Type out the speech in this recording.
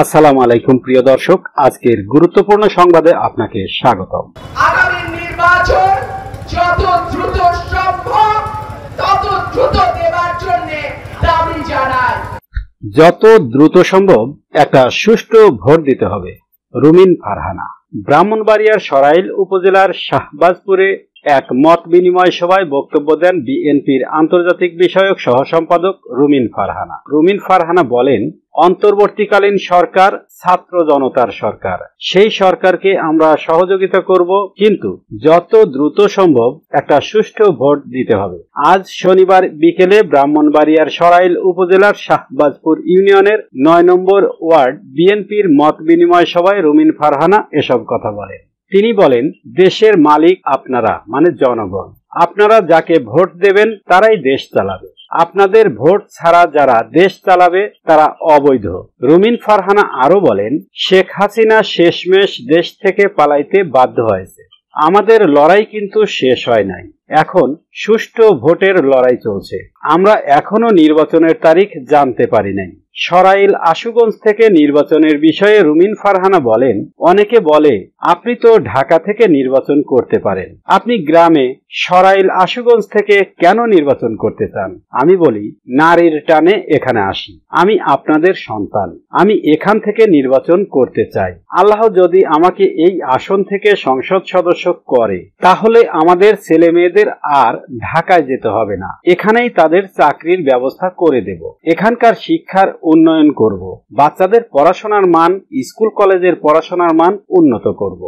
আসসালামু আলাইকুম প্রিয় দর্শক, আজকের গুরুত্বপূর্ণ সংবাদে আপনাকে স্বাগতম। আগামী নির্বাচন যত দ্রুত সম্ভব তত দ্রুত দেওয়ার জন্য দাবি জানাই। যত দ্রুত সম্ভব একটা সুষ্ঠু ভোট দিতে হবে। রুমিন ফারহানা। ব্রাহ্মণবাড়িয়ার সরাইল উপজেলার শাহবাজপুরে এক মত বিনিময় সভায় বক্তব্য দেন বিএনপির আন্তর্জাতিক বিষয়ক সহ সম্পাদক রুমিন ফারহানা। রুমিন ফারহানা বলেন, অন্তর্বর্তীকালীন সরকার ছাত্র জনতার সরকার, সেই সরকারকে আমরা সহযোগিতা করব, কিন্তু যত দ্রুত সম্ভব একটা সুষ্ঠু ভোট দিতে হবে। আজ শনিবার বিকেলে ব্রাহ্মণবাড়িয়ার সরাইল উপজেলার শাহবাজপুর ইউনিয়নের ৯ নম্বর ওয়ার্ড বিএনপির মত বিনিময় সভায় রুমিন ফারহানা এসব কথা বলেন। তিনি বলেন, দেশের মালিক আপনারা, মানে জনগণ। আপনারা যাকে ভোট দেবেন তারাই দেশ চালাবে। আপনাদের ভোট ছাড়া যারা দেশ চালাবে তারা অবৈধ। রুমিন ফারহানা আরো বলেন, শেখ হাসিনা শেষমেশ দেশ থেকে পালাইতে বাধ্য হয়েছে। আমাদের লড়াই কিন্তু শেষ হয় নাই, এখন সুষ্ঠু ভোটের লড়াই চলছে। আমরা এখনো নির্বাচনের তারিখ জানতে পারি নাই। সরাইল আশুগঞ্জ থেকে নির্বাচনের বিষয়ে রুমিন ফারহানা বলেন, অনেকে বলে আপনি তো ঢাকা থেকে নির্বাচন করতে পারেন, আপনি গ্রামে সরাইল আশুগঞ্জ থেকে কেন নির্বাচন করতে চান? আমি বলি, নারীর টানে এখানে আসি। আমি আপনাদের সন্তান, আমি এখান থেকে নির্বাচন করতে চাই। আল্লাহ যদি আমাকে এই আসন থেকে সংসদ সদস্য করে, তাহলে আমাদের ছেলে মেয়েদের আর ঢাকায় যেতে হবে না, এখানেই তাদের চাকরির ব্যবস্থা করে দেব। এখানকার শিক্ষার উন্নয়ন করব, বাচ্চাদের পড়াশোনার মান, স্কুল কলেজের পড়াশোনার মান উন্নত করব।